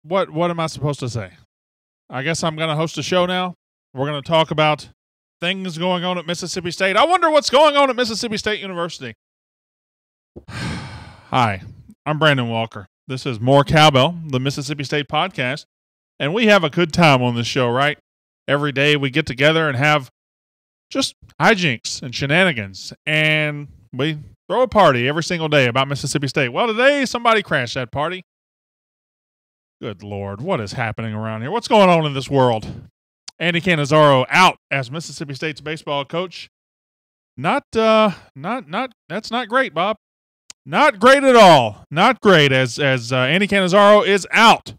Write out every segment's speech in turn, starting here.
what am I supposed to say? I guess I'm going to host a show now. We're going to talk about things going on at Mississippi State. I wonder what's going on at Mississippi State University. Hi, I'm Brandon Walker. This is More Cowbell, the Mississippi State podcast, and we have a good time on this show, right? Every day we get together and have just hijinks and shenanigans, and we throw a party every single day about Mississippi State. Well, today somebody crashed that party. Good Lord, what is happening around here? What's going on in this world? Andy Cannizaro out as Mississippi State's baseball coach. That's not great, Bob. Not great at all. Not great as Andy Cannizaro is out.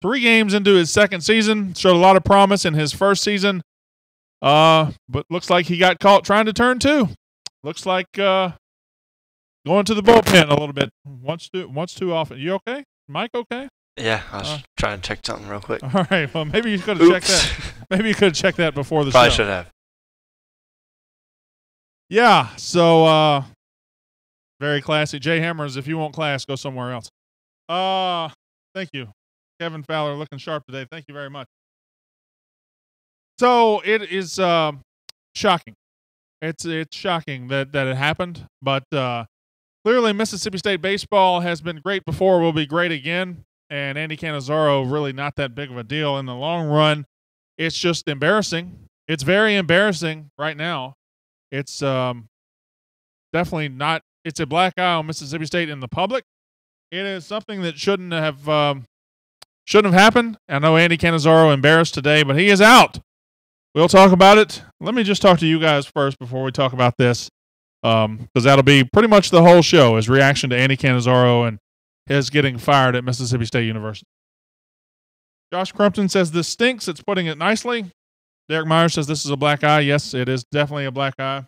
3 games into his second season. Showed a lot of promise in his first season. But looks like he got caught trying to turn 2. Looks like going to the bullpen a little bit. Once too often. You okay? Mike okay? Yeah, I was trying to check something real quick. All right. Well, maybe you could have checked that. Maybe you could have checked that before the Probably show. should have. Yeah. So very classy. Jay Hammers, if you want class, go somewhere else. Thank you. Kevin Fowler looking sharp today. Thank you very much. So it is shocking. It's shocking that it happened, but clearly Mississippi State baseball has been great before, will be great again, and Andy Cannizaro really not that big of a deal in the long run. It's just embarrassing. It's very embarrassing right now. It's definitely not. It's a black eye on Mississippi State in the public. It is something that shouldn't have happened. I know Andy Cannizaro embarrassed today, but he is out. We'll talk about it. Let me just talk to you guys first before we talk about this, because that'll be pretty much the whole show, is reaction to Andy Cannizaro and his getting fired at Mississippi State University. Josh Crumpton says this stinks. It's putting it nicely. Derek Myers says this is a black eye. Yes, it is definitely a black eye.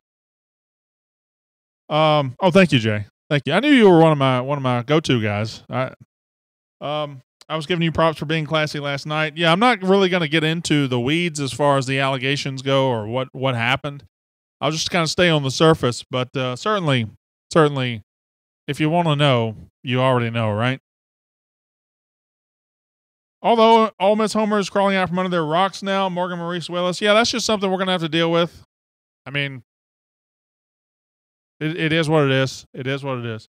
Oh, thank you, Jay. Thank you. I knew you were one of my go-to guys. I was giving you props for being classy last night. Yeah, I'm not really going to get into the weeds as far as the allegations go or what happened. I'll just kind of stay on the surface. But certainly, if you want to know, you already know, right? Although Ole Miss Homer is crawling out from under their rocks now, Morgan Maurice Willis. Yeah, that's just something we're going to have to deal with. I mean, it is what it is. It is what it is.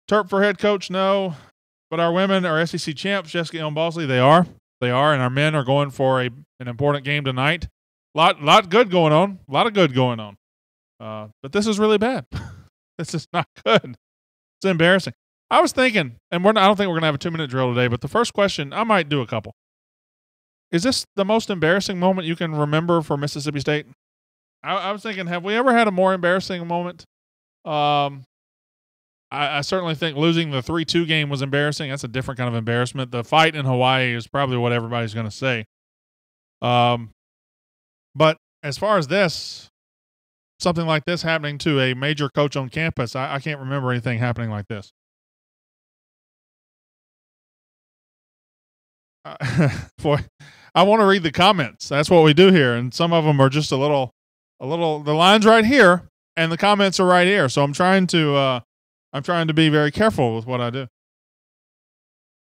Terp for head coach, no. But our women are SEC champs, Jessica and Balsley. They are, and our men are going for an important game tonight. Lot good going on. A lot of good going on. But this is really bad. This is not good. It's embarrassing. I was thinking, and I don't think we're going to have a 2-minute drill today, but the first question, I might do a couple. Is this the most embarrassing moment you can remember for Mississippi State? I was thinking, have we ever had a more embarrassing moment? I certainly think losing the 3-2 game was embarrassing. That's a different kind of embarrassment. The fight in Hawaii is probably what everybody's going to say. But as far as this, something like this happening to a major coach on campus, I can't remember anything happening like this. Boy, I want to read the comments. That's what we do here, and some of them are just a little. The line's right here, and the comments are right here. So I'm trying to be very careful with what I do.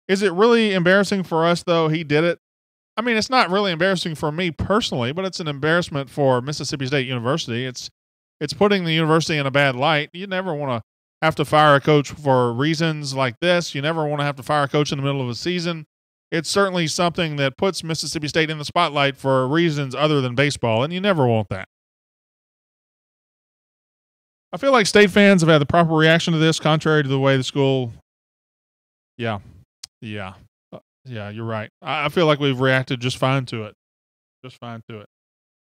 Is it really embarrassing for us, though? He did it. I mean, it's not really embarrassing for me personally, but it's an embarrassment for Mississippi State University. It's putting the university in a bad light. You never want to have to fire a coach for reasons like this. You never want to have to fire a coach in the middle of a season. It's certainly something that puts Mississippi State in the spotlight for reasons other than baseball, and you never want that. I feel like State fans have had the proper reaction to this, contrary to the way the school. Yeah, you're right. I feel like we've reacted just fine to it.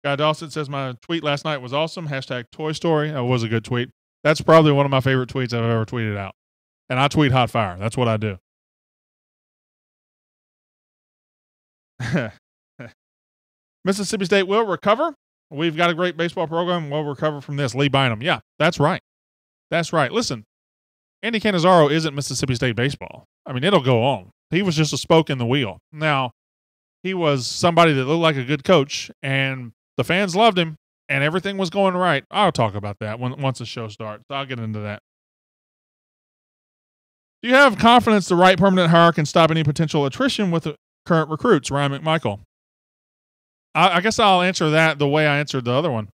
Guy Dawson says my tweet last night was awesome. # Toy Story. That was a good tweet. That's probably one of my favorite tweets I've ever tweeted out. And I tweet hot fire. That's what I do. Mississippi State will recover. We've got a great baseball program. We'll recover from this. Lee Bynum. Yeah, that's right. Listen, Andy Cannizaro isn't Mississippi State baseball. I mean, it'll go on. He was just a spoke in the wheel. Now, he was somebody that looked like a good coach, and the fans loved him, and everything was going right. I'll talk about that once the show starts. I'll get into that. Do you have confidence the right permanent hire can stop any potential attrition with the current recruits? Ryan McMichael. I guess I'll answer that the way I answered the other one.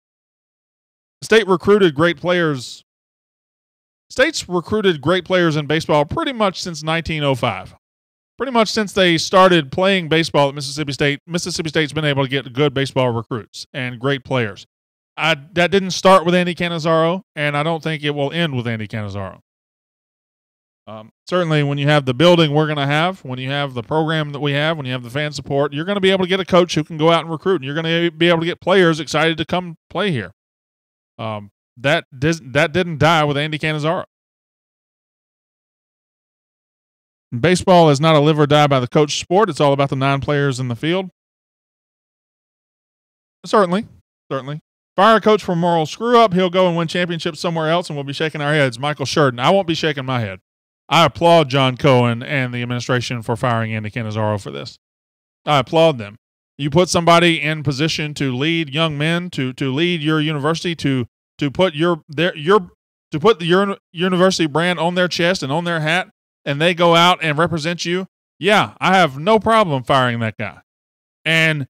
States recruited great players in baseball pretty much since 1905. Pretty much since they started playing baseball at Mississippi State, Mississippi State's been able to get good baseball recruits and great players. That didn't start with Andy Cannizaro, and I don't think it will end with Andy Cannizaro. Certainly, when you have the building we're going to have, when you have the program that we have, when you have the fan support, you're going to be able to get a coach who can go out and recruit, and you're going to be able to get players excited to come play here. That didn't die with Andy Cannizaro. Baseball is not a live or die by the coach sport. It's all about the 9 players in the field. Certainly. Fire a coach for moral screw-up. He'll go and win championships somewhere else, and we'll be shaking our heads. Michael Sheridan. I won't be shaking my head. I applaud John Cohen and the administration for firing Andy Cannizaro for this. I applaud them. You put somebody in position to lead young men, to lead your university, to put the university brand on their chest and on their hat, and they go out and represent you. Yeah, I have no problem firing that guy. And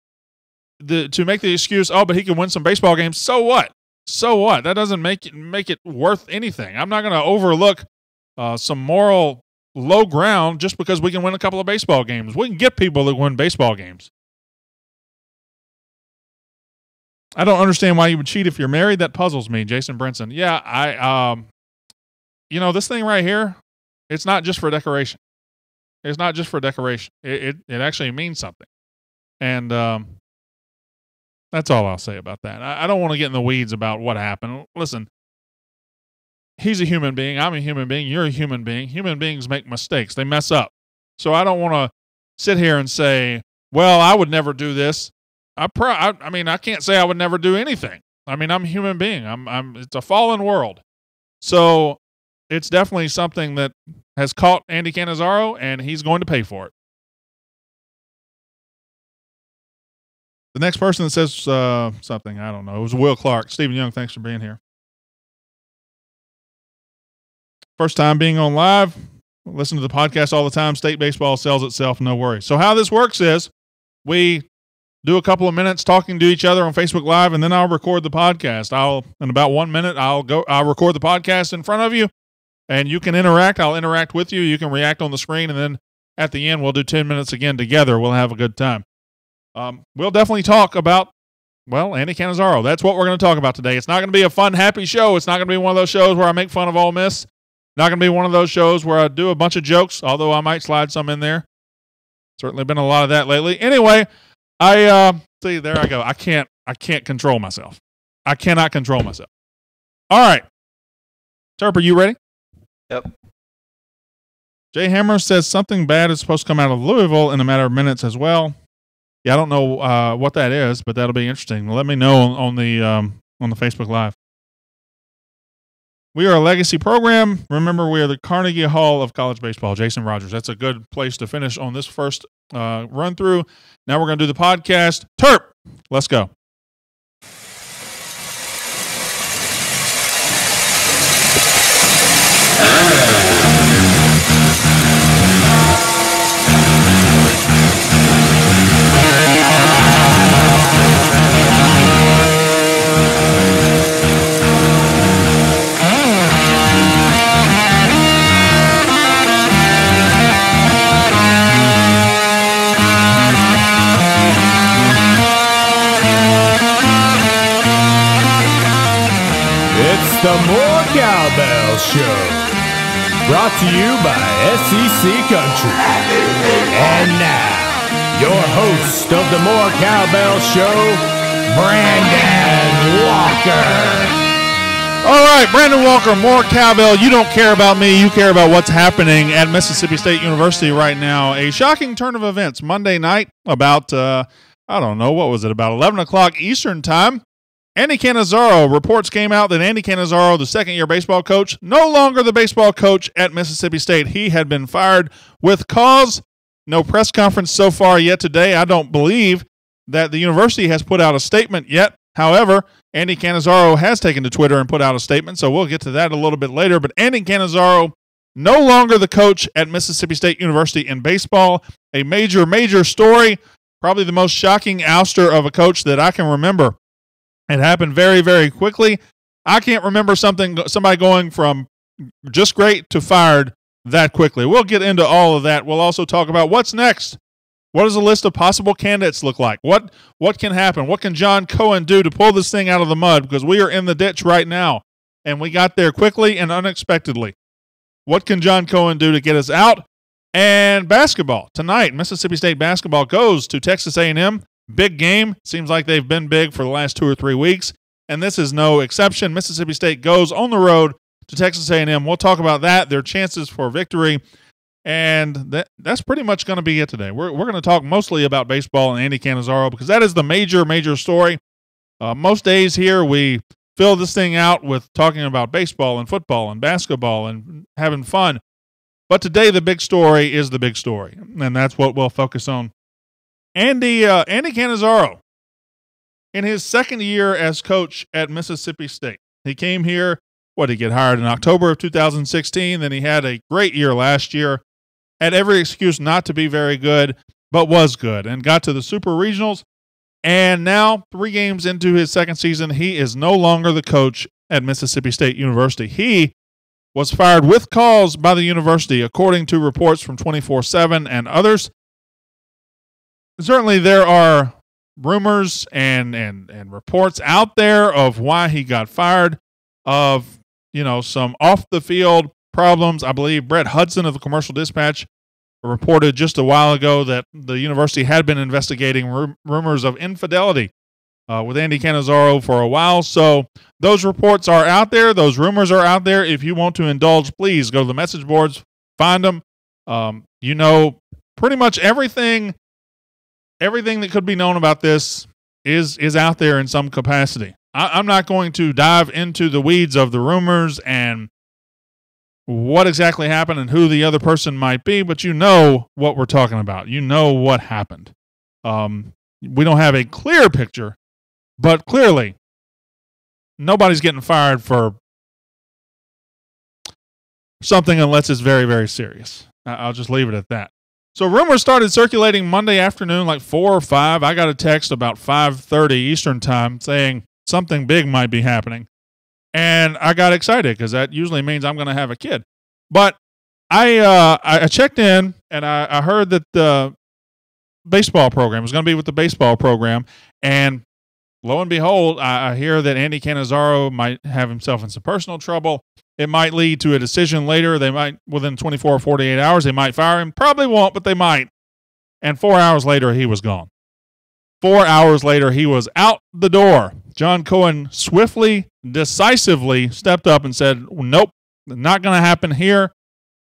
to make the excuse, but he can win some baseball games. So what? That doesn't make it worth anything. I'm not going to overlook some moral low ground just because we can win a couple of baseball games. We can get people that win baseball games. I don't understand why you would cheat if you're married. That puzzles me, Jason Brinson. Yeah, this thing right here, it's not just for decoration. It's not just for decoration. It actually means something. And that's all I'll say about that. I don't want to get in the weeds about what happened. Listen, he's a human being. I'm a human being. You're a human being. Human beings make mistakes. They mess up. So I don't want to sit here and say, well, I would never do this. I can't say I would never do anything. I'm a human being. It's a fallen world. So it's definitely something that has caught Andy Cannizaro, and he's going to pay for it. The next person that says something, I don't know. It was Will Clark. Stephen Young, thanks for being here. First time being on live. Listen to the podcast all the time. State baseball sells itself, no worries. So how this works is we do a couple of minutes talking to each other on Facebook Live, and then I'll record the podcast. In about 1 minute, I'll record the podcast in front of you, and you can interact. I'll interact with you. You can react on the screen, and then at the end, we'll do 10 minutes again together. We'll have a good time. We'll definitely talk about, Andy Cannizaro. That's what we're going to talk about today. It's not going to be a fun, happy show. It's not going to be one of those shows where I make fun of Ole Miss. Not going to be one of those shows where I do a bunch of jokes, although I might slide some in there. Certainly been a lot of that lately. Anyway, see, there I go. I can't control myself. I cannot control myself. All right. Terp, are you ready? Yep. Jay Hammer says something bad is supposed to come out of Louisville in a matter of minutes as well. Yeah, I don't know what that is, but that'll be interesting. Let me know on the Facebook Live. We are a legacy program. Remember, we are the Carnegie Hall of college baseball. Jason Rogers. That's a good place to finish on this first run through. Now we're going to do the podcast. Terp, let's go. The More Cowbell Show, brought to you by SEC Country. And now, your host of the More Cowbell Show, Brandon Walker. All right, Brandon Walker, More Cowbell. You don't care about me. You care about what's happening at Mississippi State University right now. A shocking turn of events Monday night about, about 11 o'clock Eastern time. Andy Cannizaro, reports came out that Andy Cannizaro, the second-year baseball coach, no longer the baseball coach at Mississippi State. He had been fired with cause. No press conference so far yet today. I don't believe that the university has put out a statement yet. However, Andy Cannizaro has taken to Twitter and put out a statement, so we'll get to that a little bit later. But Andy Cannizaro no longer the coach at Mississippi State University in baseball. A major, major story. Probably the most shocking ouster of a coach that I can remember. It happened very, very quickly. I can't remember somebody going from just great to fired that quickly. We'll get into all of that. We'll also talk about what's next. What does a list of possible candidates look like? What can happen? What can John Cohen do to pull this thing out of the mud? Because we are in the ditch right now, and we got there quickly and unexpectedly. What can John Cohen do to get us out? And basketball. Tonight, Mississippi State basketball goes to Texas A&M. Big game. Seems like they've been big for the last 2 or 3 weeks, and this is no exception. Mississippi State goes on the road to Texas A&M. We'll talk about that, their chances for victory, and that's pretty much going to be it today. We're going to talk mostly about baseball and Andy Cannizaro because that is the major, major story. Most days here we fill this thing out with talking about baseball and football and basketball and having fun. But today the big story is the big story, and that's what we'll focus on. Andy Cannizaro, in his second year as coach at Mississippi State. He came here, he get hired in October of 2016, then he had a great year last year, had every excuse not to be very good, but was good, and got to the Super Regionals, and now 3 games into his second season, he is no longer the coach at Mississippi State University. He was fired with cause by the university, according to reports from 24/7 and others. Certainly there are rumors and reports out there of why he got fired, of some off-the-field problems. I believe Brett Hudson of the Commercial Dispatch reported just a while ago that the university had been investigating rumors of infidelity with Andy Cannizaro for a while. So those reports are out there. Those rumors are out there. If you want to indulge, please go to the message boards, find them. Pretty much everything that could be known about this is out there in some capacity. I'm not going to dive into the weeds of the rumors and what exactly happened and who the other person might be, but you know what we're talking about. You know what happened. We don't have a clear picture, but clearly nobody's getting fired for something unless it's very, very serious. I'll just leave it at that. So rumors started circulating Monday afternoon, like 4 or 5. I got a text about 5:30 Eastern time saying something big might be happening. And I got excited because that usually means I'm going to have a kid. But I checked in, and I heard that the baseball program was going to be with the baseball program. And lo and behold, I hear that Andy Cannizaro might have himself in some personal trouble. It might lead to a decision later. They might, within 24 or 48 hours, they might fire him. Probably won't, but they might. And 4 hours later, he was gone. 4 hours later, he was out the door. John Cohen swiftly, decisively stepped up and said, nope, not going to happen here.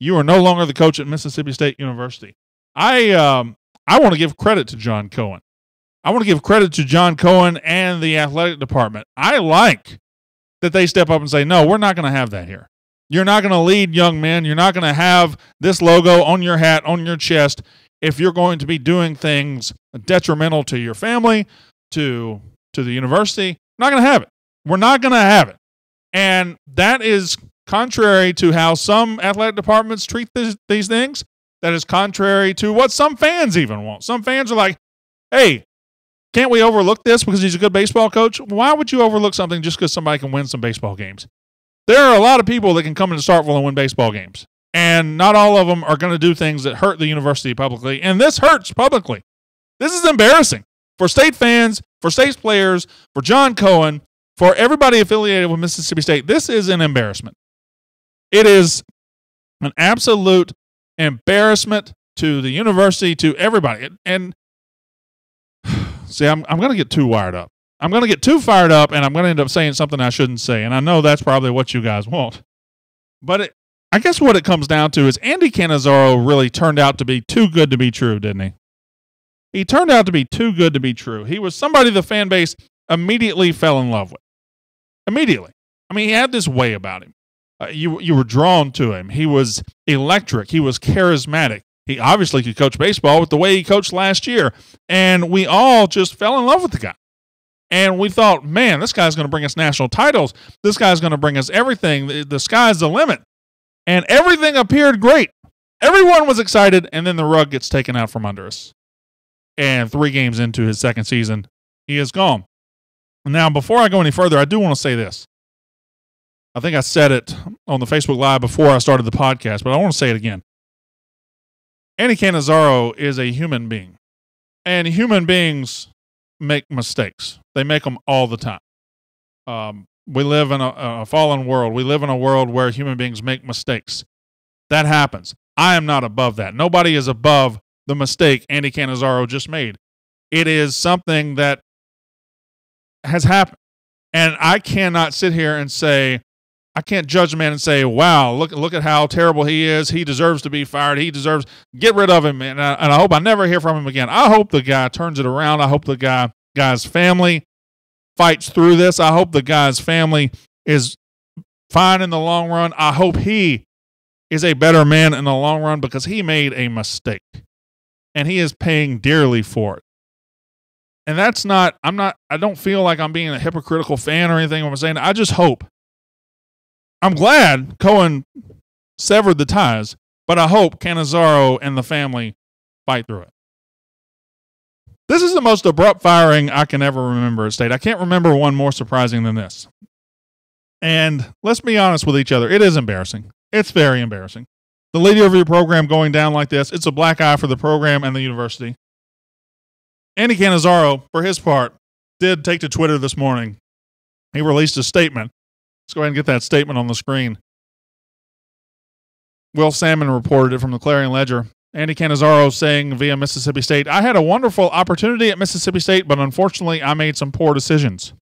You are no longer the coach at Mississippi State University. I want to give credit to John Cohen. I want to give credit to John Cohen and the athletic department. I like that they step up and say, no, we're not going to have that here. You're not going to lead young men. You're not going to have this logo on your hat, on your chest, if you're going to be doing things detrimental to your family, to the university. Not going to have it. We're not going to have it. And that is contrary to how some athletic departments treat these things. That is contrary to what some fans even want. Some fans are like, hey, can't we overlook this because he's a good baseball coach? Why would you overlook something just because somebody can win some baseball games? There are a lot of people that can come into Starkville and win baseball games. And not all of them are going to do things that hurt the university publicly. And this hurts publicly. This is embarrassing for state fans, for state players, for John Cohen, for everybody affiliated with Mississippi State. This is an embarrassment. It is an absolute embarrassment to the university, to everybody. And see, I'm going to get too wired up. I'm going to get too fired up, and I'm going to end up saying something I shouldn't say. And I know that's probably what you guys want. But I guess what it comes down to is Andy Cannizaro really turned out to be too good to be true, didn't he? He turned out to be too good to be true. He was somebody the fan base immediately fell in love with. Immediately. I mean, he had this way about him. You were drawn to him. He was electric. He was charismatic. He obviously could coach baseball with the way he coached last year. And we all just fell in love with the guy. And we thought, man, this guy's going to bring us national titles. This guy's going to bring us everything. The sky's the limit. And everything appeared great. Everyone was excited, and then the rug gets taken out from under us. And 3 games into his second season, he is gone. Now, before I go any further, I do want to say this. I think I said it on the Facebook Live before I started the podcast, but I want to say it again. Andy Cannizaro is a human being. And human beings make mistakes. They make them all the time. We live in a fallen world. We live in a world where human beings make mistakes. That happens. I am not above that. Nobody is above the mistake Andy Cannizaro just made. It is something that has happened. And I cannot sit here and say, I can't judge a man and say, wow, look at how terrible he is. He deserves to be fired. He deserves, get rid of him. And I hope I never hear from him again. I hope the guy turns it around. I hope the guy's family fights through this. I hope the guy's family is fine in the long run. I hope he is a better man in the long run because he made a mistake. And he is paying dearly for it. And I don't feel like I'm being a hypocritical fan or anything I'm saying. I just hope. I'm glad Cohen severed the ties, but I hope Cannizaro and the family fight through it. This is the most abrupt firing I can ever remember at State. I can't remember one more surprising than this. And let's be honest with each other. It is embarrassing. It's very embarrassing. The leader of your program going down like this, it's a black eye for the program and the university. Andy Cannizaro, for his part, did take to Twitter this morning. He released a statement. Let's go ahead and get that statement on the screen. Will Salmon reported it from the Clarion Ledger. Andy Cannizaro saying via Mississippi State, I had a wonderful opportunity at Mississippi State, but unfortunately I made some poor decisions.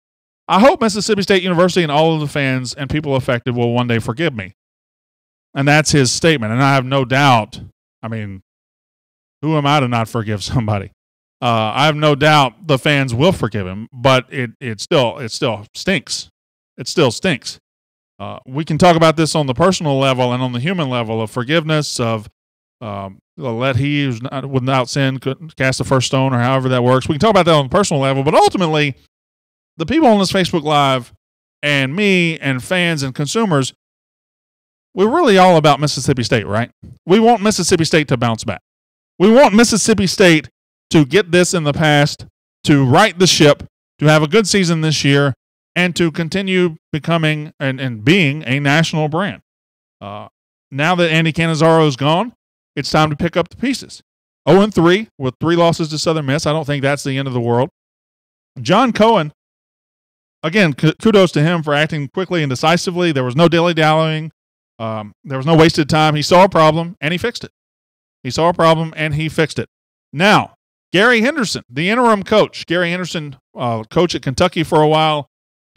I hope Mississippi State University and all of the fans and people affected will one day forgive me. And that's his statement. And I have no doubt, I mean, who am I to not forgive somebody? I have no doubt the fans will forgive him, but it still stinks. It still stinks. We can talk about this on the personal level and on the human level of forgiveness, of let he who's not without sin cast the first stone, or however that works. We can talk about that on the personal level, but ultimately, the people on this Facebook Live and me and fans and consumers, we're really all about Mississippi State, right? We want Mississippi State to bounce back. We want Mississippi State to get this in the past, to right the ship, to have a good season this year, and to continue becoming and being a national brand. Now that Andy Cannizaro is gone, it's time to pick up the pieces. 0-3 with 3 losses to Southern Miss. I don't think that's the end of the world. John Cohen, again, kudos to him for acting quickly and decisively. There was no dilly-dallying. There was no wasted time. He saw a problem, and he fixed it. He saw a problem, and he fixed it. Now, Gary Henderson, the interim coach. Gary Henderson, coach at Kentucky for a while,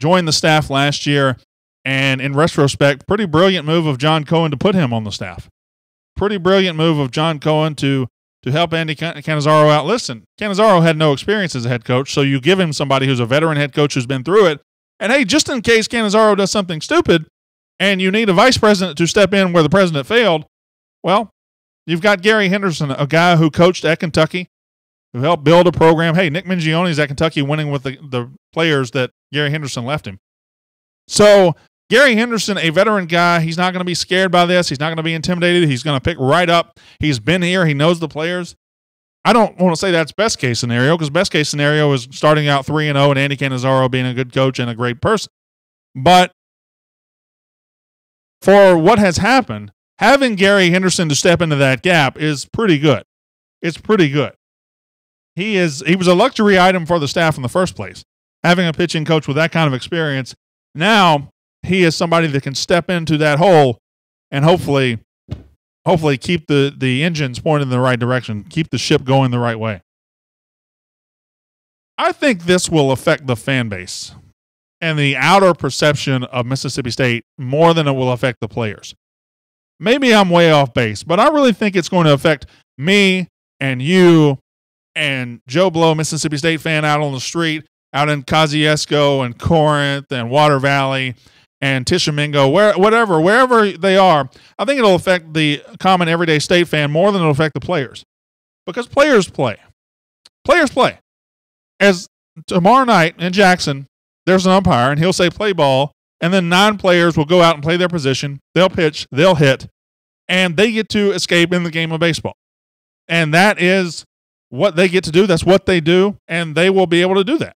joined the staff last year, and in retrospect, pretty brilliant move of John Cohen to put him on the staff. Pretty brilliant move of John Cohen to help Andy Cannizaro out. Listen, Cannizaro had no experience as a head coach, so you give him somebody who's a veteran head coach who's been through it. And hey, just in case Cannizaro does something stupid and you need a vice president to step in where the president failed, well, you've got Gary Henderson, a guy who coached at Kentucky, who helped build a program. Hey, Nick Mingione's at Kentucky winning with the players that Gary Henderson left him. So Gary Henderson, a veteran guy, he's not going to be scared by this. He's not going to be intimidated. He's going to pick right up. He's been here. He knows the players. I don't want to say that's best case scenario, because best case scenario is starting out 3-0 and Andy Cannizaro being a good coach and a great person. But for what has happened, having Gary Henderson to step into that gap is pretty good. It's pretty good. He was a luxury item for the staff in the first place. Having a pitching coach with that kind of experience, now he is somebody that can step into that hole and hopefully keep the engines pointed in the right direction, keep the ship going the right way. I think this will affect the fan base and the outer perception of Mississippi State more than it will affect the players. Maybe I'm way off base, but I really think it's going to affect me and you and Joe Blow, Mississippi State fan out on the street, out in Kosciuszko and Corinth and Water Valley and Tishomingo, wherever they are. I think it'll affect the common everyday State fan more than it'll affect the players, because players play. Players play. As tomorrow night in Jackson, there's an umpire, and he'll say play ball, and then 9 players will go out and play their position. They'll pitch, they'll hit, and they get to escape in the game of baseball. And that is what they get to do. That's what they do, and they will be able to do that.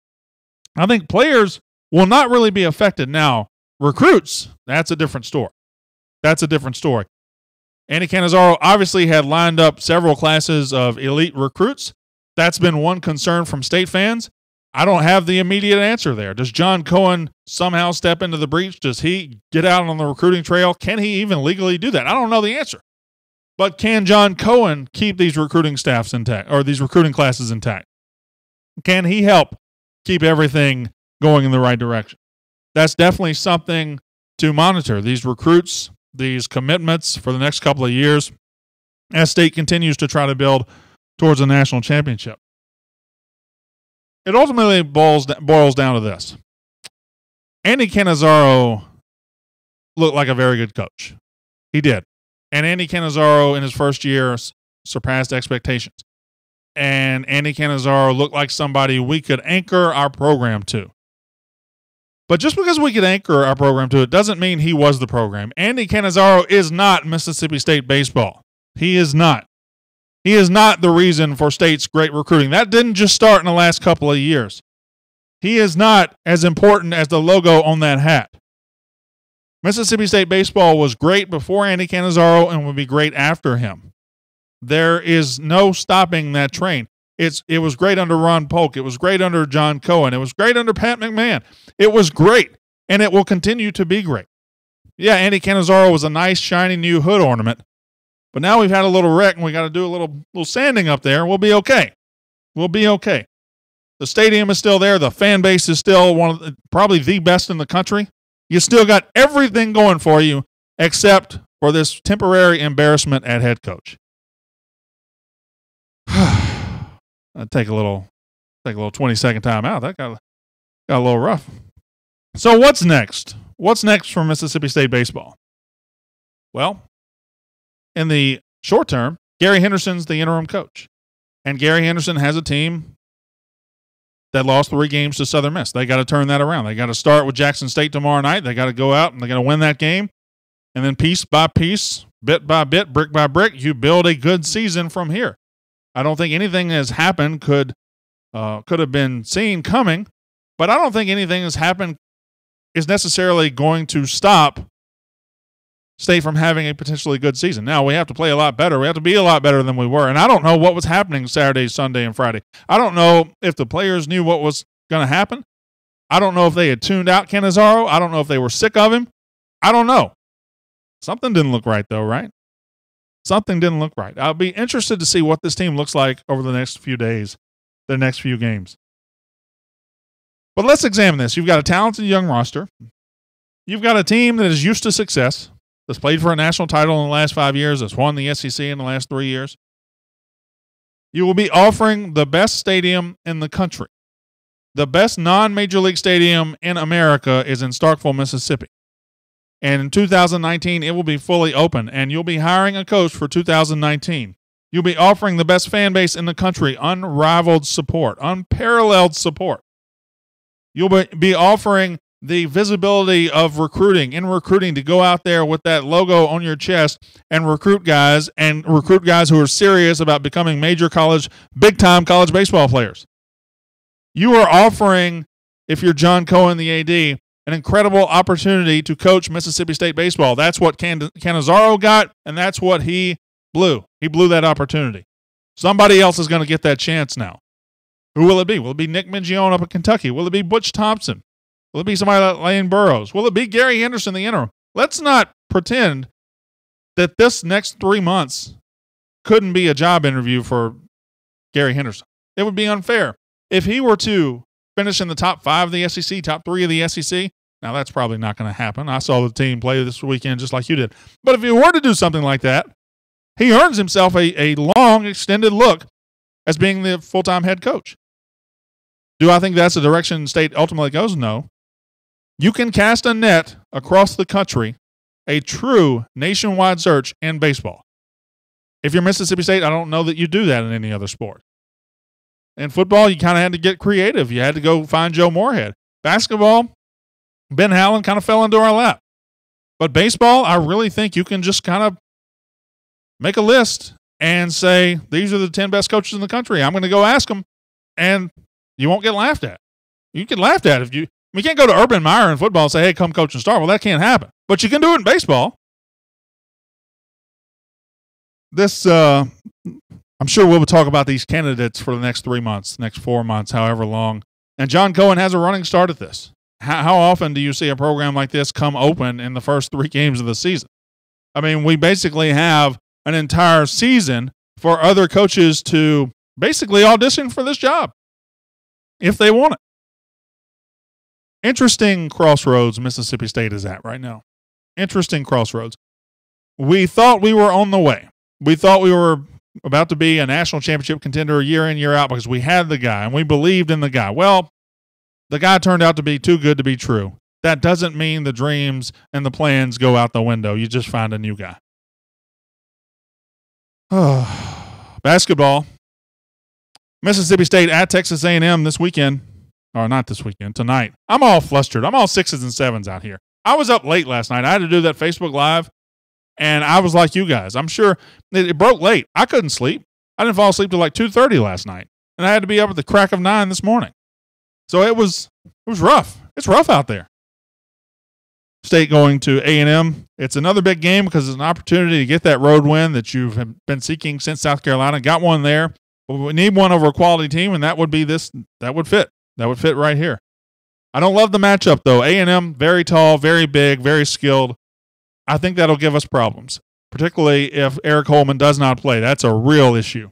I think players will not really be affected. Now, recruits, that's a different story. That's a different story. Andy Cannizaro obviously had lined up several classes of elite recruits. That's been one concern from state fans. I don't have the immediate answer there. Does John Cohen somehow step into the breach? Does he get out on the recruiting trail? Can he even legally do that? I don't know the answer. But can John Cohen keep these recruiting staffs intact, or these recruiting classes intact? Can he help keep everything going in the right direction? That's definitely something to monitor. These recruits, these commitments for the next couple of years as state continues to try to build towards a national championship. It ultimately boils down to this. Andy Cannizaro looked like a very good coach. He did. And Andy Cannizaro in his first year surpassed expectations. And Andy Cannizaro looked like somebody we could anchor our program to. But just because we could anchor our program to it doesn't mean he was the program. Andy Cannizaro is not Mississippi State baseball. He is not. He is not the reason for State's great recruiting. That didn't just start in the last couple of years. He is not as important as the logo on that hat. Mississippi State baseball was great before Andy Cannizaro and will be great after him. There is no stopping that train. It was great under Ron Polk. It was great under John Cohen. It was great under Pat McMahon. It was great, and it will continue to be great. Yeah, Andy Cannizaro was a nice, shiny new hood ornament, but now we've had a little wreck, and we got to do a little sanding up there, and we'll be okay. We'll be okay. The stadium is still there. The fan base is still probably the best in the country. You still got everything going for you except for this temporary embarrassment at head coach. I'd take a little 20-second time out. That got a little rough. So what's next? What's next for Mississippi State baseball? Well, in the short term, Gary Henderson's the interim coach. And Gary Henderson has a team that lost 3 games to Southern Miss. They got to turn that around. They got to start with Jackson State tomorrow night. They got to go out and they got to win that game. And then piece by piece, bit by bit, brick by brick, you build a good season from here. I don't think anything that's happened could have been seen coming, but I don't think anything that's happened is necessarily going to stop State from having a potentially good season. Now, we have to play a lot better. We have to be a lot better than we were, and I don't know what was happening Saturday, Sunday, and Friday. I don't know if the players knew what was going to happen. I don't know if they had tuned out Cannizaro. I don't know if they were sick of him. I don't know. Something didn't look right, though, right? Something didn't look right. I'll be interested to see what this team looks like over the next few days, the next few games. But let's examine this. You've got a talented young roster. You've got a team that is used to success, that's played for a national title in the last 5 years, that's won the SEC in the last 3 years. You will be offering the best stadium in the country. The best non-major league stadium in America is in Starkville, Mississippi. And in 2019, it will be fully open, and you'll be hiring a coach for 2019. You'll be offering the best fan base in the country, unrivaled support, unparalleled support. You'll be offering the visibility of recruiting to go out there with that logo on your chest and recruit guys who are serious about becoming big-time college baseball players. You are offering, if you're John Cohen, the AD, an incredible opportunity to coach Mississippi State baseball. That's what Cannizaro got, and that's what he blew. He blew that opportunity. Somebody else is going to get that chance now. Who will it be? Will it be Nick Mingione up in Kentucky? Will it be Butch Thompson? Will it be somebody like Lane Burroughs? Will it be Gary Henderson, the interim? Let's not pretend that this next 3 months couldn't be a job interview for Gary Henderson. It would be unfair. If he were to finish in the top 5 of the SEC, top 3 of the SEC, now that's probably not going to happen. I saw the team play this weekend just like you did. But if he were to do something like that, he earns himself a long, extended look as being the full-time head coach. Do I think that's the direction State ultimately goes? No. You can cast a net across the country, a true nationwide search in baseball. If you're Mississippi State, I don't know that you do that in any other sport. In football, you kind of had to get creative. You had to go find Joe Moorhead. Basketball, Ben Hallen kind of fell into our lap. But baseball, I really think you can just kind of make a list and say, these are the 10 best coaches in the country. I'm going to go ask them, and you won't get laughed at. You get laughed at if you can't go to Urban Meyer in football and say, hey, come coach and start. Well, that can't happen. But you can do it in baseball. This, I'm sure we'll talk about these candidates for the next 3 months, next 4 months, however long. And John Cohen has a running start at this. How often do you see a program like this come open in the first 3 games of the season? I mean, we basically have an entire season for other coaches to basically audition for this job if they want it. Interesting crossroads Mississippi State is at right now. Interesting crossroads. We thought we were on the way. We thought we were about to be a national championship contender year in, year out because we had the guy and we believed in the guy. Well, the guy turned out to be too good to be true. That doesn't mean the dreams and the plans go out the window. You just find a new guy. Basketball. Mississippi State at Texas A&M this weekend. Or not this weekend, tonight. I'm all flustered. I'm all 6s and 7s out here. I was up late last night. I had to do that Facebook Live, and I was like you guys. I'm sure it broke late. I couldn't sleep. I didn't fall asleep till like 2:30 last night, and I had to be up at the crack of 9 this morning. So it was rough. It's rough out there. State going to A&M. It's another big game because it's an opportunity to get that road win that you've been seeking since South Carolina. Got one there. But we need one over a quality team, and that would be this. That would fit. That would fit right here. I don't love the matchup, though. A&M, very tall, very big, very skilled. I think that'll give us problems, particularly if Eric Holman does not play. That's a real issue.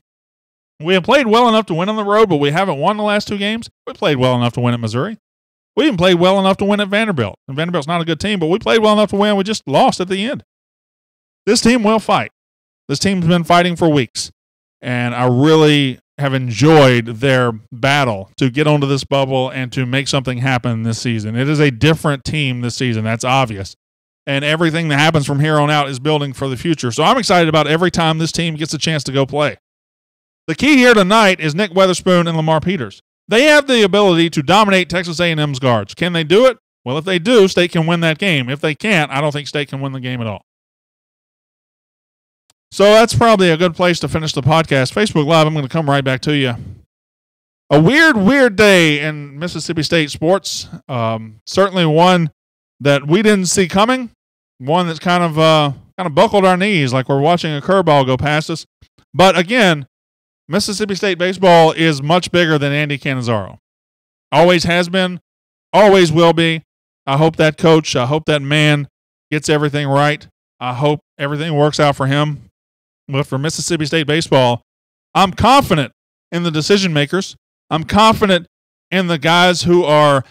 We have played well enough to win on the road, but we haven't won the last 2 games. We played well enough to win at Missouri. We even played well enough to win at Vanderbilt. And Vanderbilt's not a good team, but we played well enough to win. We just lost at the end. This team will fight. This team's been fighting for weeks, and I really have enjoyed their battle to get onto this bubble and to make something happen this season. It is a different team this season. That's obvious. And everything that happens from here on out is building for the future. So I'm excited about every time this team gets a chance to go play. The key here tonight is Nick Weatherspoon and Lamar Peters. They have the ability to dominate Texas A&M's guards. Can they do it? Well, if they do, State can win that game. If they can't, I don't think State can win the game at all. So that's probably a good place to finish the podcast. Facebook Live, I'm going to come right back to you. A weird day in Mississippi State sports. Certainly one that we didn't see coming. One that's kind of buckled our knees like we're watching a curveball go past us. But again, Mississippi State baseball is much bigger than Andy Cannizaro. Always has been, always will be. I hope that coach, I hope that man gets everything right. I hope everything works out for him. But for Mississippi State baseball, I'm confident in the decision makers. I'm confident in the guys who are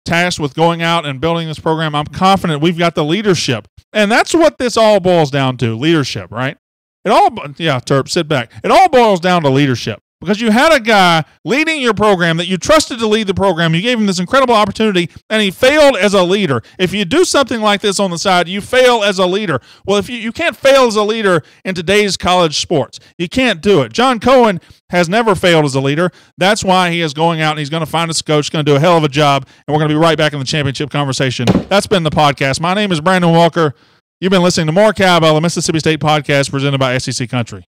tasked with going out and building this program. I'm confident we've got the leadership. And that's what this all boils down to, leadership, right? Terp, sit back. It all boils down to leadership. Because you had a guy leading your program that you trusted to lead the program. You gave him this incredible opportunity, and he failed as a leader. If you do something like this on the side, you fail as a leader. Well, if you can't fail as a leader in today's college sports. You can't do it. John Cohen has never failed as a leader. That's why he is going out, and he's going to find us a coach, going to do a hell of a job, and we're going to be right back in the championship conversation. That's been the podcast. My name is Brandon Walker. You've been listening to More Cowbell, a Mississippi State podcast presented by SEC Country.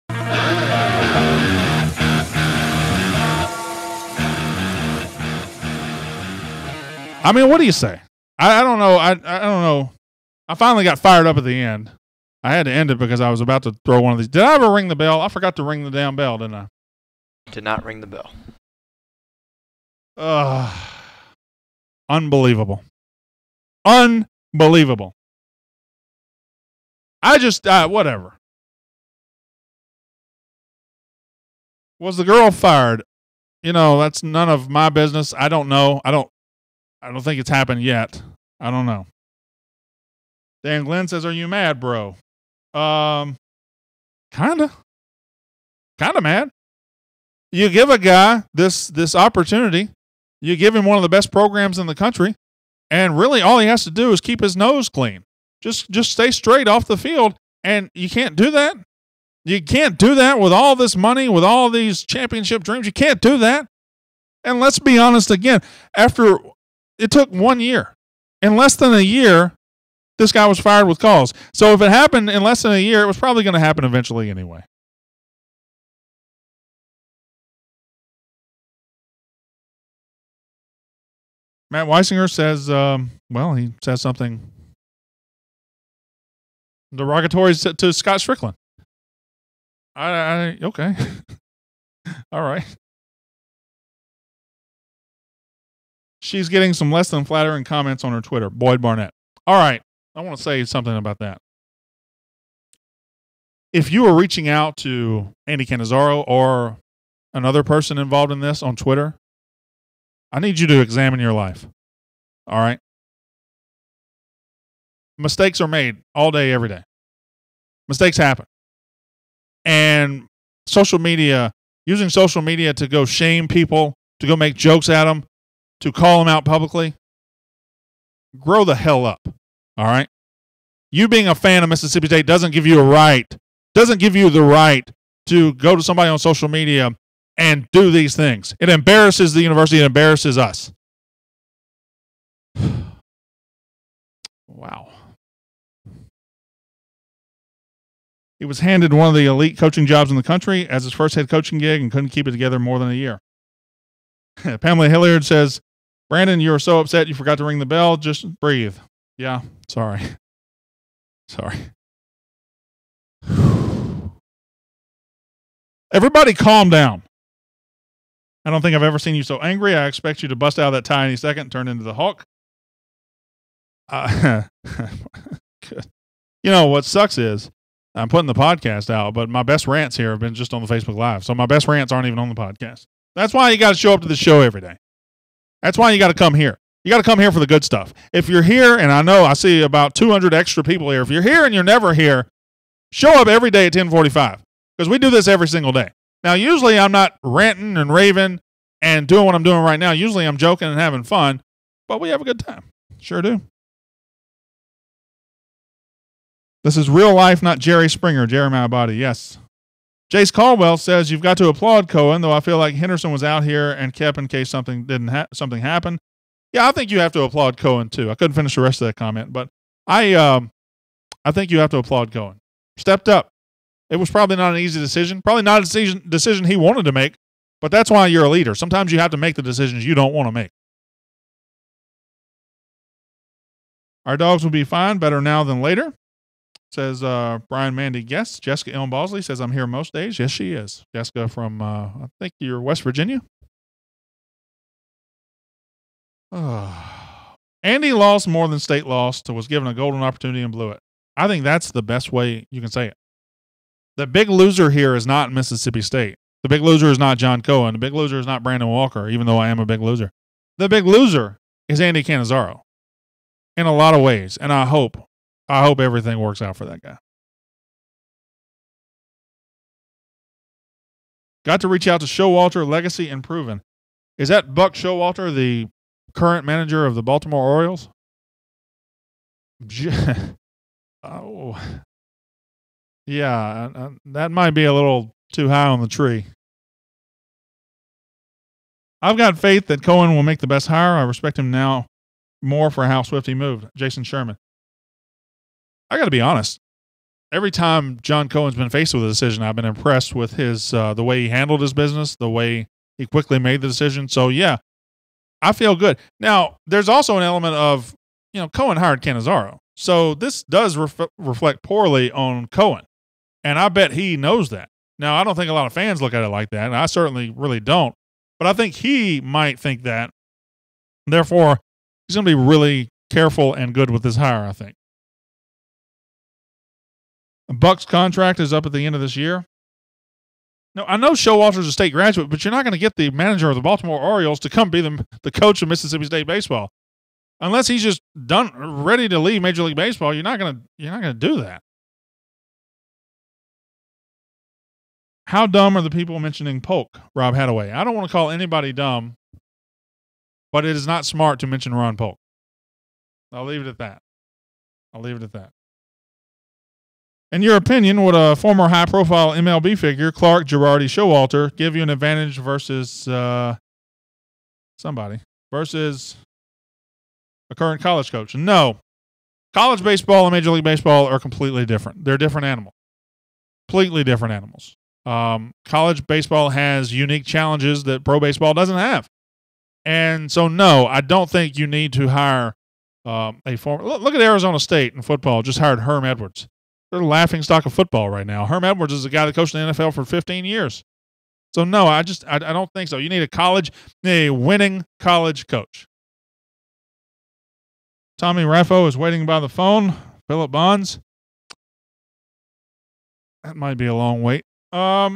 I mean, what do you say? I don't know. I don't know. I finally got fired up at the end. I had to end it because I was about to throw one of these. Did I ever ring the bell? I forgot to ring the damn bell, didn't I? Did not ring the bell. Unbelievable. Unbelievable. I just, whatever. Was the girl fired? You know, that's none of my business. I don't know. I don't think it's happened yet. I don't know. Dan Glenn says, "Are you mad, bro?" Kinda mad. You give a guy this opportunity. You give him one of the best programs in the country, and really all he has to do is keep his nose clean. Just stay straight off the field, and you can't do that. You can't do that with all this money, with all these championship dreams. You can't do that. And let's be honest again, after it took 1 year. In less than a year, this guy was fired with cause. So if it happened in less than a year, it was probably going to happen eventually anyway. Matt Weisinger says, he says something derogatory to Scott Strickland. Okay. All right. She's getting some less than flattering comments on her Twitter. Boyd Barnett. All right. I want to say something about that. If you are reaching out to Andy Cannizaro or another person involved in this on Twitter, I need you to examine your life. All right? Mistakes are made all day, every day. Mistakes happen. And using social media to go shame people, to go make jokes at them, to call them out publicly, grow the hell up. All right? You being a fan of Mississippi State doesn't give you the right to go to somebody on social media and do these things. It embarrasses the university. It embarrasses us. Wow. He was handed one of the elite coaching jobs in the country as his first head coaching gig and couldn't keep it together more than a year. Pamela Hilliard says, Brandon, you were so upset you forgot to ring the bell. Just breathe. Yeah, sorry. Everybody calm down. I don't think I've ever seen you so angry. I expect you to bust out of that tie any second and turn into the Hulk. You know, what sucks is I'm putting the podcast out, but my best rants here have been just on the Facebook Live. So my best rants aren't even on the podcast. That's why you got to show up to the show every day. That's why you got to come here. You got to come here for the good stuff. If you're here, and I know I see about 200 extra people here. If you're here and you're never here, show up every day at 10:45 because we do this every single day. Now, usually I'm not ranting and raving and doing what I'm doing right now. Usually I'm joking and having fun, but we have a good time. Sure do. This is real life, not Jerry Springer, Jeremiah Body. Yes. Jace Caldwell says, you've got to applaud Cohen, though I feel like Henderson was out here and kept in case something happened. Yeah, I think you have to applaud Cohen, too. I couldn't finish the rest of that comment, but I think you have to applaud Cohen. Stepped up. It was probably not an easy decision. Probably not a decision he wanted to make, but that's why you're a leader. Sometimes you have to make the decisions you don't want to make. Our dogs will be fine, better now than later. Says Brian Mandy guest. Jessica Elm Bosley says, I'm here most days. Yes, she is. Jessica from, I think you're West Virginia. Andy lost more than State lost, was given a golden opportunity and blew it. I think that's the best way you can say it. The big loser here is not Mississippi State. The big loser is not John Cohen. The big loser is not Brandon Walker, even though I am a big loser. The big loser is Andy Cannizaro in a lot of ways, and I hope everything works out for that guy. Got to reach out to Showalter, Legacy, and Proven. Is that Buck Showalter, the current manager of the Baltimore Orioles? Oh, yeah, that might be a little too high on the tree. I've got faith that Cohen will make the best hire. I respect him now more for how swift he moved. Jason Sherman. I got to be honest. Every time John Cohen's been faced with a decision, I've been impressed with his the way he handled his business, the way he quickly made the decision. So, yeah, I feel good. Now, there's also an element of, Cohen hired Cannizaro. So this does reflect poorly on Cohen. And I bet he knows that. Now, I don't think a lot of fans look at it like that, and I certainly really don't. But I think he might think that. Therefore, he's going to be really careful and good with his hire, I think. Buck's contract is up at the end of this year. No, I know Showalter's a state graduate, but you're not going to get the manager of the Baltimore Orioles to come be the coach of Mississippi State baseball. Unless he's just ready to leave Major League Baseball, you're not going to do that. How dumb are the people mentioning Polk, Rob Hadaway? I don't want to call anybody dumb, but it is not smart to mention Ron Polk. I'll leave it at that. In your opinion, would a former high-profile MLB figure, Clark Girardi Showalter, give you an advantage versus versus a current college coach? No. College baseball and Major League Baseball are completely different. They're different animals. Completely different animals. College baseball has unique challenges that pro baseball doesn't have. And so, no, I don't think you need to hire a former. Look at Arizona State in football. Just hired Herm Edwards. They're the laughing stock of football right now. Herm Edwards is a guy that coached in the NFL for 15 years. So, no, I don't think so. You need a winning college coach. Tommy Raffo is waiting by the phone. Philip Bonds. That might be a long wait. I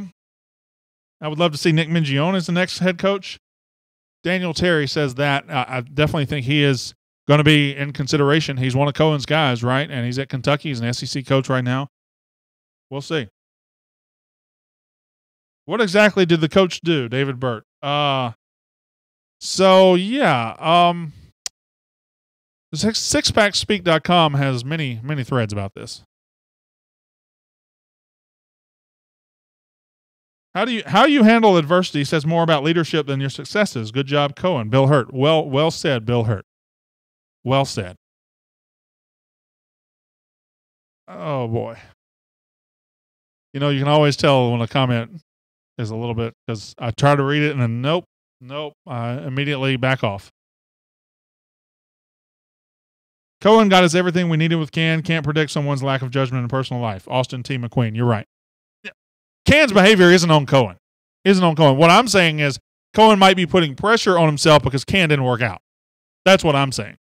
would love to see Nick Mingione as the next head coach. Daniel Terry says that. I definitely think he is going to be in consideration. He's one of Cohen's guys, right? And he's at Kentucky. He's an SEC coach right now. We'll see. What exactly did the coach do, David Burt? Sixpackspeak.com has many, many threads about this. How you handle adversity says more about leadership than your successes. Good job, Cohen. Bill Hurt. Well said, Bill Hurt. Well said. Oh, boy. You can always tell when a comment is a little bit, because I try to read it and then nope, I immediately back off. Cohen got us everything we needed with Can. Can't predict someone's lack of judgment in personal life. Austin T. McQueen, you're right. Can's behavior isn't on Cohen. What I'm saying is Cohen might be putting pressure on himself because Can didn't work out. That's what I'm saying.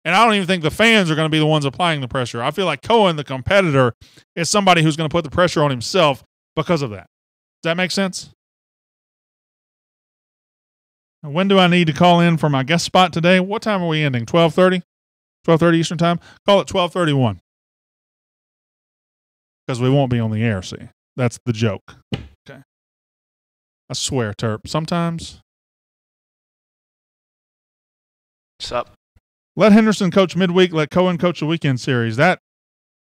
And I don't even think the fans are going to be the ones applying the pressure. I feel like Cohen, the competitor, is somebody who's going to put the pressure on himself because of that. Does that make sense? When do I need to call in for my guest spot today? What time are we ending? 12:30? 12:30 Eastern time? Call it 12:31. Because we won't be on the air, see? That's the joke. Okay. I swear, Terp. Sometimes. What's up? Let Henderson coach midweek. Let Cohen coach the weekend series. That,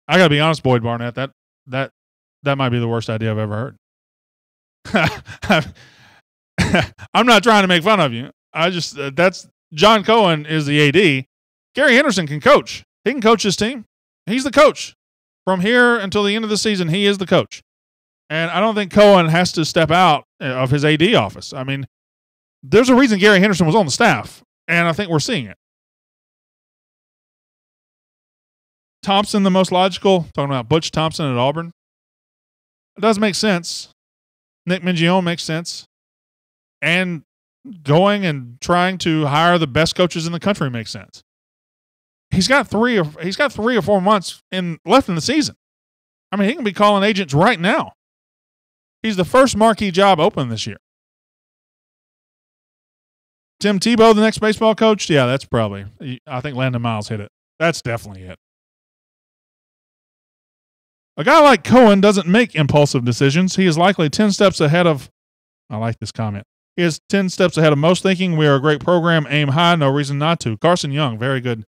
I got to be honest, Boyd Barnett, that might be the worst idea I've ever heard. I'm not trying to make fun of you. That's John Cohen is the AD. Gary Henderson can coach. He can coach his team. He's the coach. From here until the end of the season, he is the coach. And I don't think Cohen has to step out of his AD office. I mean, there's a reason Gary Henderson was on the staff, and I think we're seeing it. Thompson, the most logical, talking about Butch Thompson at Auburn. It does make sense. Nick Mingione makes sense. And going and trying to hire the best coaches in the country makes sense. He's got 3 or 4 months left in the season. I mean, he can be calling agents right now. He's the first marquee job open this year. Tim Tebow, the next baseball coach? Yeah, that's probably. I think Landon Miles hit it. That's definitely it. A guy like Cohen doesn't make impulsive decisions. He is likely 10 steps ahead of. I like this comment. He is 10 steps ahead of most thinking. We are a great program. Aim high. No reason not to. Carson Young, very good.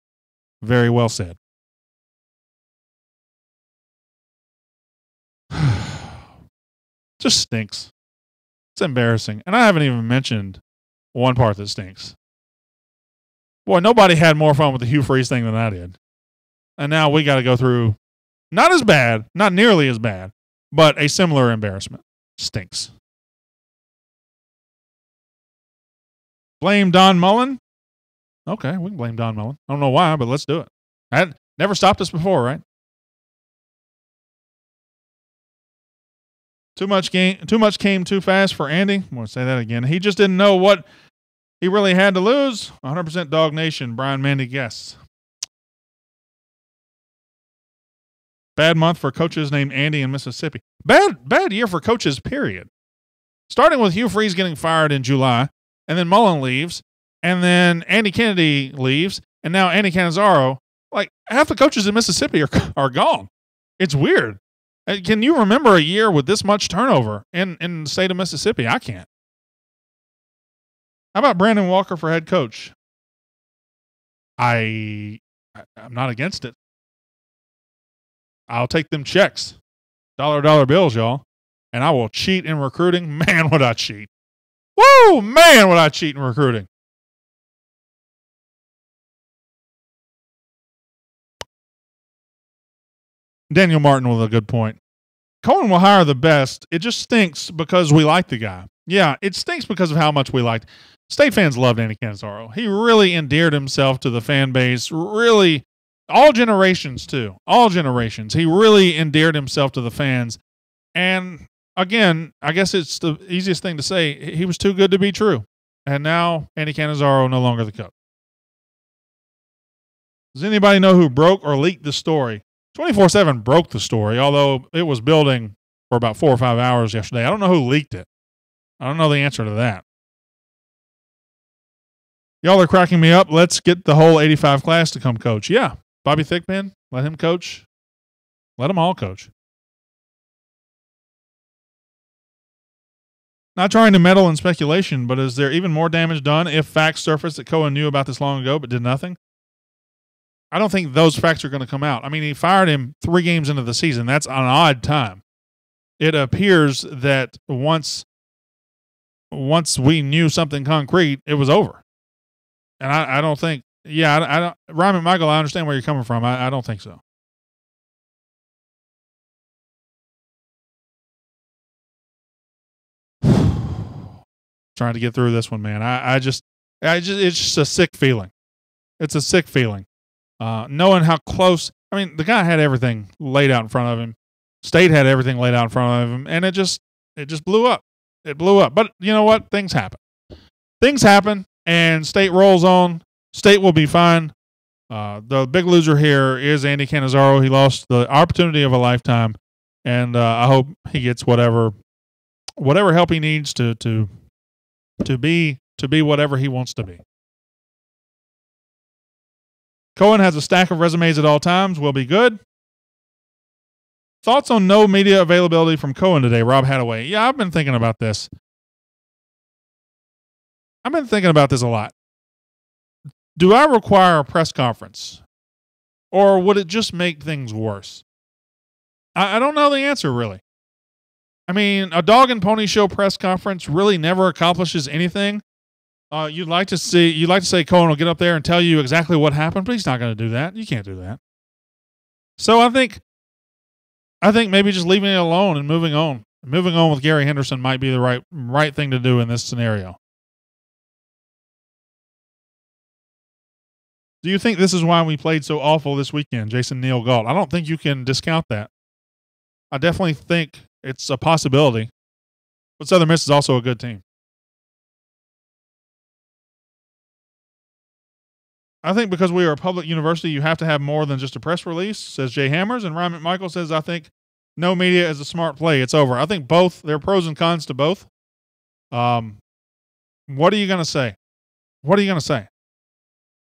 Very well said. Just stinks. It's embarrassing. And I haven't even mentioned one part that stinks. Boy, nobody had more fun with the Hugh Freeze thing than I did. And now we got to go through, not as bad, not nearly as bad, but a similar embarrassment. Stinks. Blame Don Mullen? Okay, we can blame Don Mullen. I don't know why, but let's do it. That never stopped us before, right? Too much came too fast for Andy. I'm going to say that again. He just didn't know what he really had to lose. 100% Dog Nation, Brian Mandy guests. Bad month for coaches named Andy in Mississippi. Bad year for coaches, period. Starting with Hugh Freeze getting fired in July, and then Mullen leaves, and then Andy Kennedy leaves, and now Andy Cannizaro. Like, half the coaches in Mississippi are gone. It's weird. Can you remember a year with this much turnover in the state of Mississippi? I can't. How about Brandon Walker for head coach? I'm not against it. I'll take them checks. Dollar bills, y'all. And I will cheat in recruiting. Man, would I cheat. Woo! Man, would I cheat in recruiting. Daniel Martin with a good point. Cohen will hire the best. It just stinks because we like the guy. Yeah, it stinks because of how much we liked. State fans loved Andy Cannizaro. He really endeared himself to the fan base. Really, all generations too. All generations. He really endeared himself to the fans. And again, I guess it's the easiest thing to say. He was too good to be true. And now Andy Cannizaro no longer the coach. Does anybody know who broke or leaked the story? 24/7 broke the story, although it was building for about 4 or 5 hours yesterday. I don't know who leaked it. I don't know the answer to that. Y'all are cracking me up. Let's get the whole 85 class to come coach. Yeah, Bobby Thigpen, let him coach. Let them all coach. Not trying to meddle in speculation, but is there even more damage done if facts surface that Cohen knew about this long ago but did nothing? I don't think those facts are going to come out. I mean, he fired him 3 games into the season. That's an odd time. It appears that once we knew something concrete, it was over. And I don't think, I don't, Ryman Michael, I understand where you're coming from. I don't think so. Trying to get through this one, man. It's just a sick feeling. It's a sick feeling. Knowing how close, I mean, the guy had everything laid out in front of him. State had everything laid out in front of him, and it just blew up. It blew up. But you know what? Things happen. Things happen, and State rolls on. State will be fine. The big loser here is Andy Cannizaro. He lost the opportunity of a lifetime, and I hope he gets whatever help he needs to be whatever he wants to be. Cohen has a stack of resumes at all times. Will be good. Thoughts on no media availability from Cohen today, Rob Hadaway? Yeah, I've been thinking about this. I've been thinking about this a lot. Do I require a press conference? Or would it just make things worse? I don't know the answer, really. I mean, a dog and pony show press conference really never accomplishes anything. You'd like to say Cohen will get up there and tell you exactly what happened, but he's not going to do that. You can't do that. So I think maybe just leaving it alone and moving on. Moving on with Gary Henderson might be the right thing to do in this scenario. Do you think this is why we played so awful this weekend, Jason Neal Galt? I don't think you can discount that. I definitely think it's a possibility. But Southern Miss is also a good team. I think because we are a public university, you have to have more than just a press release, says Jay Hammers. And Ryan McMichael says, I think no media is a smart play. It's over. I think both, there are pros and cons to both. What are you going to say? What are you going to say?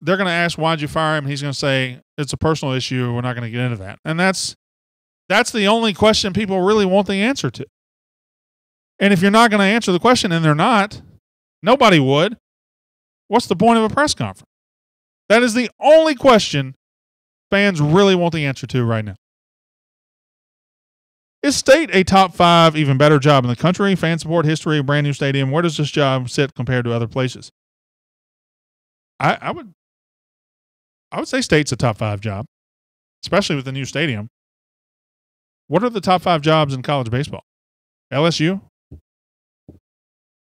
They're going to ask, why'd you fire him? He's going to say, it's a personal issue. We're not going to get into that. And that's the only question people really want the answer to. And if you're not going to answer the question, and they're not, nobody would, what's the point of a press conference? That is the only question fans really want the answer to right now. Is State a top 5 even better job in the country? Fan support, history, brand new stadium. Where does this job sit compared to other places? I would say State's a top 5 job, especially with the new stadium. What are the top 5 jobs in college baseball? LSU?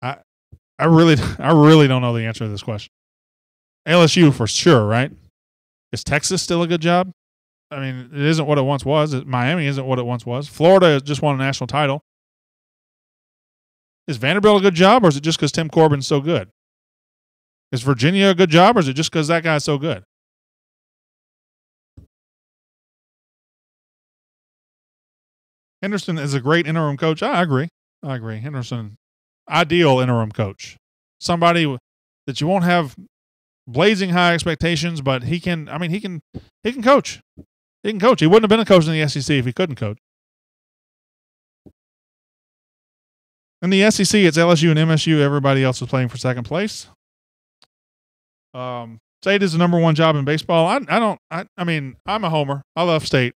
I really don't know the answer to this question. LSU for sure, right? Is Texas still a good job? I mean, it isn't what it once was. Miami isn't what it once was. Florida just won a national title. Is Vanderbilt a good job, or is it just because Tim Corbin's so good? Is Virginia a good job, or is it just because that guy's so good? Henderson is a great interim coach. I agree. Henderson, ideal interim coach. Somebody that you won't have blazing high expectations, but he can coach. He can coach. He wouldn't have been a coach in the SEC if he couldn't coach. In the SEC, it's LSU and MSU. Everybody else is playing for second place. State is the number 1 job in baseball. I mean, I'm a homer. I love State.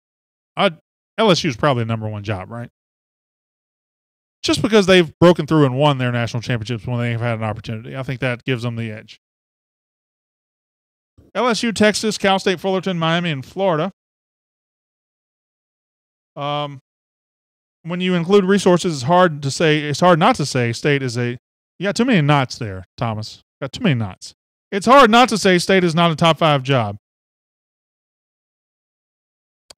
LSU is probably the number 1 job, right? Just because they've broken through and won their national championships when they've had an opportunity. I think that gives them the edge. LSU, Texas, Cal State, Fullerton, Miami, and Florida. When you include resources, it's hard not to say State is you got too many knots there, Thomas. Got too many knots. It's hard not to say State is not a top 5 job.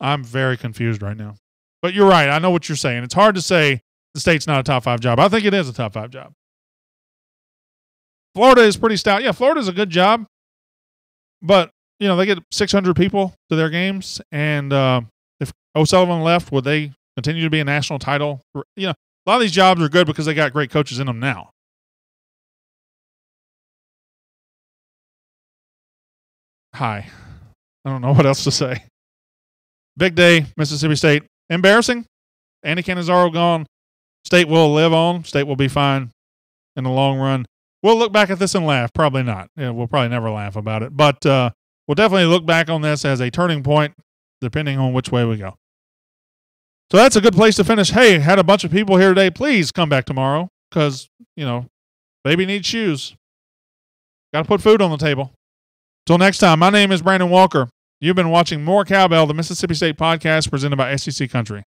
I'm very confused right now. But you're right. I know what you're saying. It's hard to say the State's not a top 5 job. I think it is a top 5 job. Florida is pretty stout. Yeah, Florida's a good job. But, they get 600 people to their games. And if O'Sullivan left, would they continue to be a national title? A lot of these jobs are good because they got great coaches in them now. Hi. I don't know what else to say. Big day, Mississippi State. Embarrassing. Andy Cannizaro gone. State will live on. State will be fine in the long run. We'll look back at this and laugh. Probably not. Yeah, we'll probably never laugh about it. But we'll definitely look back on this as a turning point, depending on which way we go. So that's a good place to finish. Hey, had a bunch of people here today. Please come back tomorrow because, baby needs shoes. Got to put food on the table. Till next time, my name is Brandon Walker. You've been watching More Cowbell, the Mississippi State podcast presented by SEC Country.